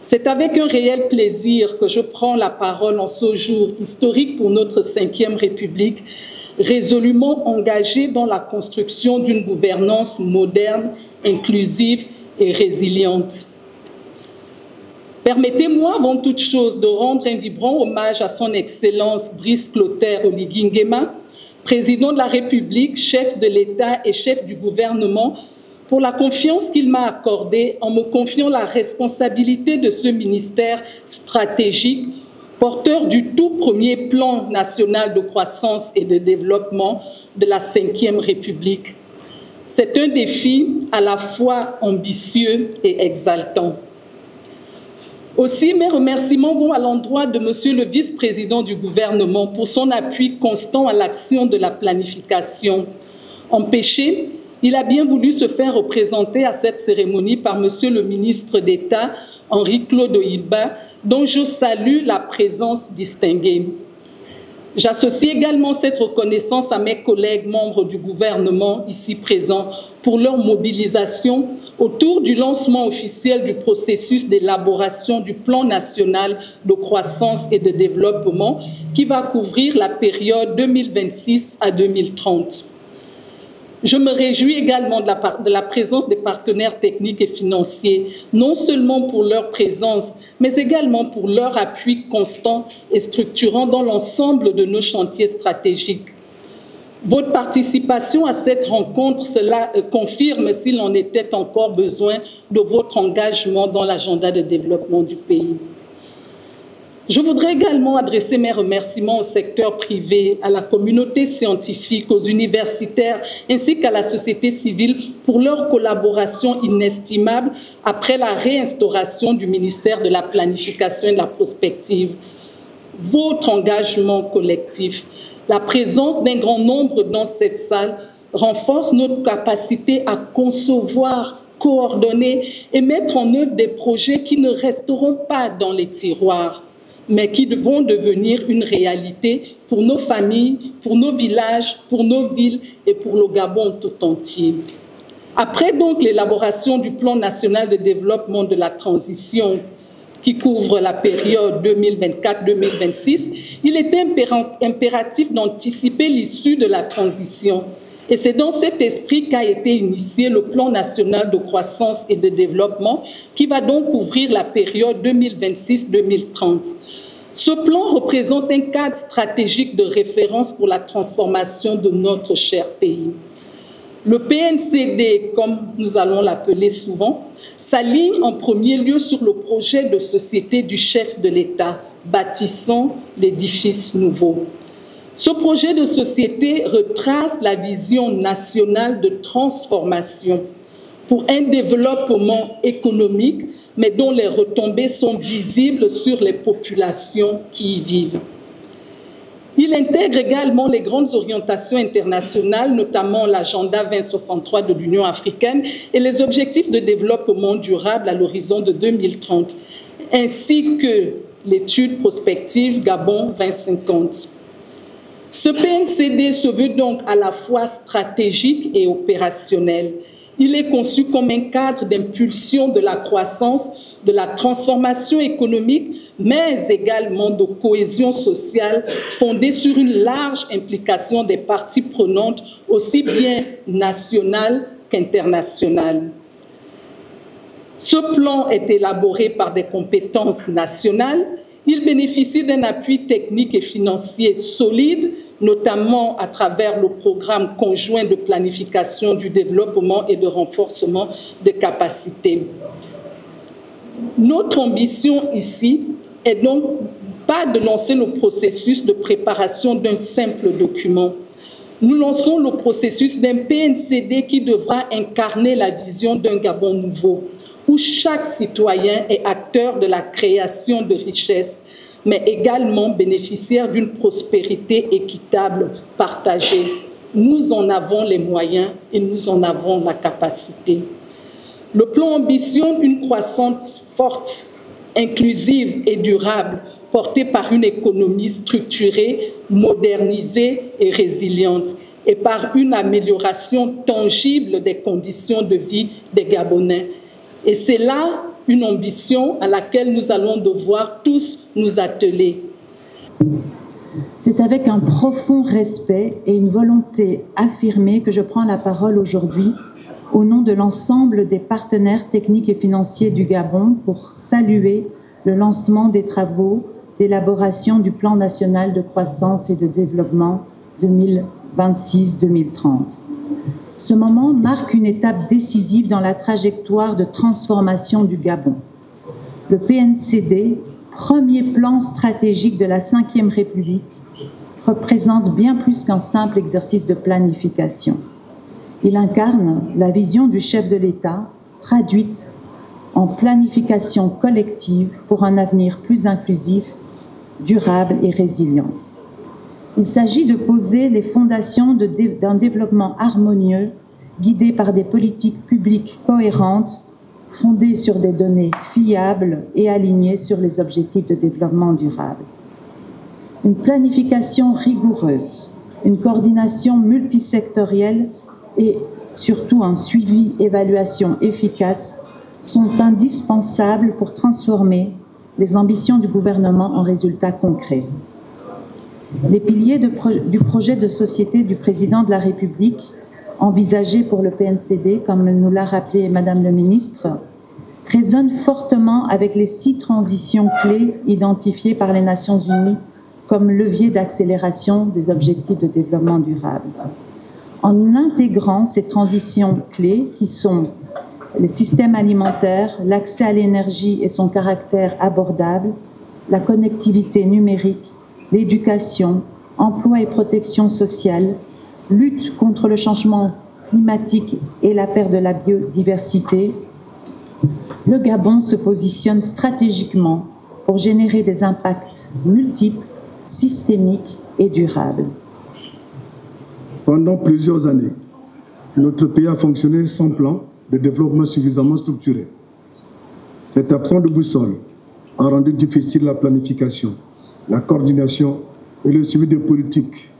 C'est avec un réel plaisir que je prends la parole en ce jour historique pour notre 5e République, résolument engagée dans la construction d'une gouvernance moderne, inclusive et résiliente. Permettez-moi, avant toute chose, de rendre un vibrant hommage à son Excellence Brice Clotaire Oligui Nguema, président de la République, chef de l'État et chef du gouvernement, pour la confiance qu'il m'a accordée en me confiant la responsabilité de ce ministère stratégique, porteur du tout premier plan national de croissance et de développement de la 5e République. C'est un défi à la fois ambitieux et exaltant. Aussi, mes remerciements vont à l'endroit de Monsieur le vice-président du gouvernement pour son appui constant à l'action de la planification. Empêché, il a bien voulu se faire représenter à cette cérémonie par Monsieur le ministre d'État, Henri-Claude Oyiba, dont je salue la présence distinguée. J'associe également cette reconnaissance à mes collègues membres du gouvernement ici présents pour leur mobilisation autour du lancement officiel du processus d'élaboration du plan national de croissance et de développement qui va couvrir la période 2026 à 2030. Je me réjouis également de la présence des partenaires techniques et financiers, non seulement pour leur présence, mais également pour leur appui constant et structurant dans l'ensemble de nos chantiers stratégiques. Votre participation à cette rencontre, cela confirme, s'il en était encore besoin, de votre engagement dans l'agenda de développement du pays. Je voudrais également adresser mes remerciements au secteur privé, à la communauté scientifique, aux universitaires ainsi qu'à la société civile pour leur collaboration inestimable après la réinstauration du ministère de la Planification et de la Prospective. Votre engagement collectif, la présence d'un grand nombre dans cette salle renforce notre capacité à concevoir, coordonner et mettre en œuvre des projets qui ne resteront pas dans les tiroirs, mais qui vont devenir une réalité pour nos familles, pour nos villages, pour nos villes et pour le Gabon tout entier. Après donc l'élaboration du plan national de développement de la transition qui couvre la période 2024-2026, il était impératif d'anticiper l'issue de la transition. Et c'est dans cet esprit qu'a été initié le plan national de croissance et de développement qui va donc couvrir la période 2026-2030. Ce plan représente un cadre stratégique de référence pour la transformation de notre cher pays. Le PNCD, comme nous allons l'appeler souvent, s'aligne en premier lieu sur le projet de société du chef de l'État, bâtissant l'édifice nouveau. Ce projet de société retrace la vision nationale de transformation pour un développement économique, mais dont les retombées sont visibles sur les populations qui y vivent. Il intègre également les grandes orientations internationales, notamment l'agenda 2063 de l'Union africaine et les objectifs de développement durable à l'horizon de 2030, ainsi que l'étude prospective Gabon 2050. Ce PNCD se veut donc à la fois stratégique et opérationnel. Il est conçu comme un cadre d'impulsion de la croissance, de la transformation économique, mais également de cohésion sociale fondée sur une large implication des parties prenantes, aussi bien nationales qu'internationales. Ce plan est élaboré par des compétences nationales. Il bénéficie d'un appui technique et financier solide, notamment à travers le programme conjoint de planification du développement et de renforcement des capacités. Notre ambition ici est donc pas de lancer le processus de préparation d'un simple document. Nous lançons le processus d'un PNCD qui devra incarner la vision d'un Gabon nouveau, où chaque citoyen est acteur de la création de richesses, mais également bénéficiaire d'une prospérité équitable partagée. Nous en avons les moyens et nous en avons la capacité. Le plan ambitionne une croissance forte, inclusive et durable, portée par une économie structurée, modernisée et résiliente, et par une amélioration tangible des conditions de vie des Gabonais. Et c'est là une ambition à laquelle nous allons devoir tous nous atteler. C'est avec un profond respect et une volonté affirmée que je prends la parole aujourd'hui au nom de l'ensemble des partenaires techniques et financiers du Gabon pour saluer le lancement des travaux d'élaboration du Plan national de croissance et de développement 2026-2030. Ce moment marque une étape décisive dans la trajectoire de transformation du Gabon. Le PNCD, premier plan stratégique de la Ve République, représente bien plus qu'un simple exercice de planification. Il incarne la vision du chef de l'État, traduite en planification collective pour un avenir plus inclusif, durable et résilient. Il s'agit de poser les fondations d'un développement harmonieux, guidé par des politiques publiques cohérentes, fondées sur des données fiables et alignées sur les objectifs de développement durable. Une planification rigoureuse, une coordination multisectorielle et surtout un suivi-évaluation efficace sont indispensables pour transformer les ambitions du gouvernement en résultats concrets. Les piliers du projet de société du président de la République, envisagé pour le PNCD, comme nous l'a rappelé Madame le ministre, résonnent fortement avec les 6 transitions clés identifiées par les Nations Unies comme levier d'accélération des objectifs de développement durable. En intégrant ces transitions clés qui sont les systèmes alimentaires, l'accès à l'énergie et son caractère abordable, la connectivité numérique, l'éducation, emploi et protection sociale, lutte contre le changement climatique et la perte de la biodiversité, le Gabon se positionne stratégiquement pour générer des impacts multiples, systémiques et durables. Pendant plusieurs années, notre pays a fonctionné sans plan de développement suffisamment structuré. Cette absence de boussole a rendu difficile la planification, la coordination et le suivi des politiques.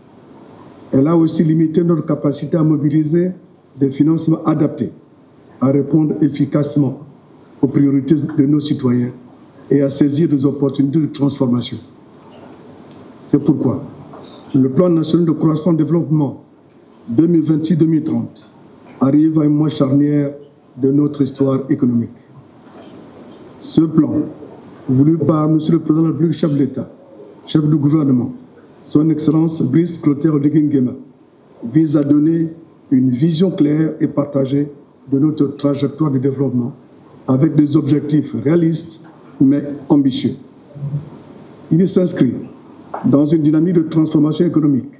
Elle a aussi limité notre capacité à mobiliser des financements adaptés, à répondre efficacement aux priorités de nos citoyens et à saisir des opportunités de transformation. C'est pourquoi le Plan national de croissance et développement 2026-2030 arrive à un moment charnière de notre histoire économique. Ce plan, voulu par M. le Président de la République, chef de l'État, chef du gouvernement, son Excellence Brice Clotaire Oligui Nguema, vise à donner une vision claire et partagée de notre trajectoire de développement avec des objectifs réalistes mais ambitieux. Il s'inscrit dans une dynamique de transformation économique,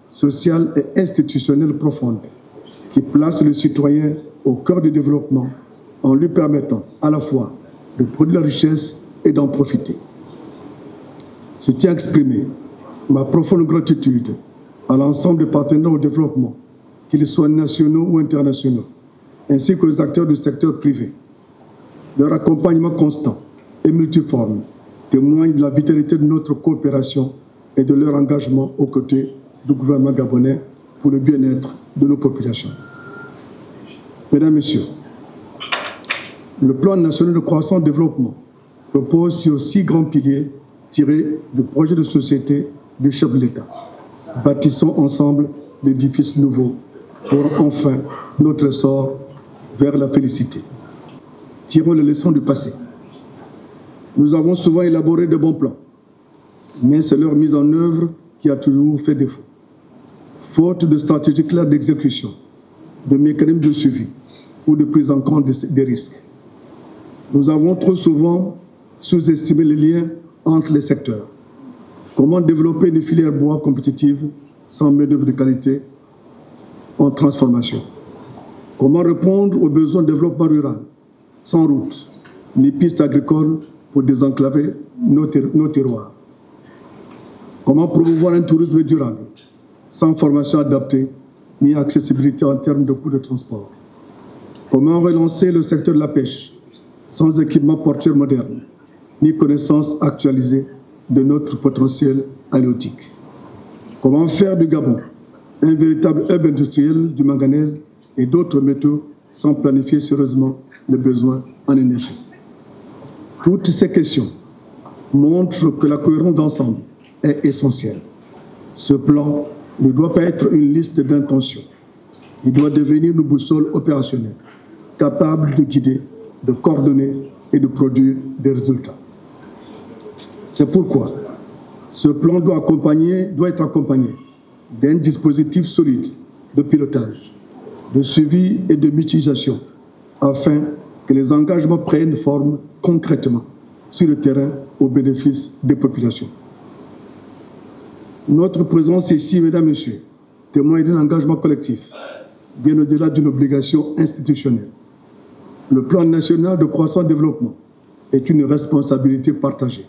sociale et institutionnelle profonde qui place le citoyen au cœur du développement en lui permettant à la fois de produire la richesse et d'en profiter. Je tiens à exprimer ma profonde gratitude à l'ensemble des partenaires au développement, qu'ils soient nationaux ou internationaux, ainsi qu'aux acteurs du secteur privé. Leur accompagnement constant et multiforme témoigne de la vitalité de notre coopération et de leur engagement aux côtés du gouvernement gabonais pour le bien-être de nos populations. Mesdames, Messieurs, le plan national de croissance et développement repose sur 6 grands piliers tirés du projet de société du chef de l'État. Bâtissons ensemble l'édifice nouveau pour enfin notre essor vers la félicité. Tirons les leçons du passé. Nous avons souvent élaboré de bons plans, mais c'est leur mise en œuvre qui a toujours fait défaut. Faute de stratégie claire d'exécution, de mécanismes de suivi ou de prise en compte des risques. Nous avons trop souvent sous-estimé les liens entre les secteurs. Comment développer une filière bois compétitive sans main-d'œuvre de qualité en transformation? Comment répondre aux besoins de développement rural sans route ni pistes agricoles pour désenclaver nos terroirs? Comment promouvoir un tourisme durable sans formation adaptée ni accessibilité en termes de coûts de transport? Comment relancer le secteur de la pêche sans équipement portuaire moderne ni connaissance actualisée de notre potentiel halieutique? Comment faire du Gabon un véritable hub industriel du manganèse et d'autres métaux sans planifier sérieusement les besoins en énergie? Toutes ces questions montrent que la cohérence d'ensemble est essentielle. Ce plan ne doit pas être une liste d'intentions. Il doit devenir une boussole opérationnelle, capable de guider, de coordonner et de produire des résultats. C'est pourquoi ce plan doit être accompagné d'un dispositif solide de pilotage, de suivi et de mutualisation, afin que les engagements prennent forme concrètement sur le terrain au bénéfice des populations. Notre présence ici, mesdames et messieurs, témoigne d'un engagement collectif, bien au-delà d'une obligation institutionnelle. Le plan national de croissance et développement est une responsabilité partagée.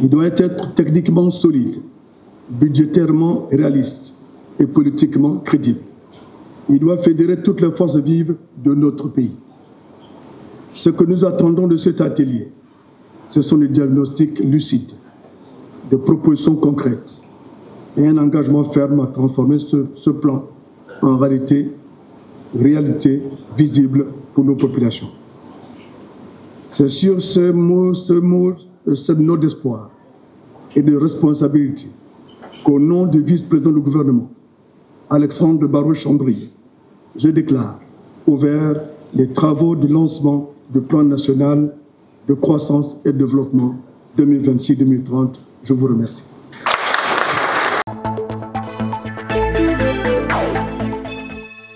Il doit être techniquement solide, budgétairement réaliste et politiquement crédible. Il doit fédérer toutes les forces vives de notre pays. Ce que nous attendons de cet atelier, ce sont des diagnostics lucides, des propositions concrètes et un engagement ferme à transformer ce plan en réalité visible pour nos populations. C'est sur ce note d'espoir et de responsabilité qu'au nom du vice-président du gouvernement, Alexandre Barrot-Chambry, je déclare ouvert les travaux de lancement du plan national de croissance et développement 2026-2030. Je vous remercie.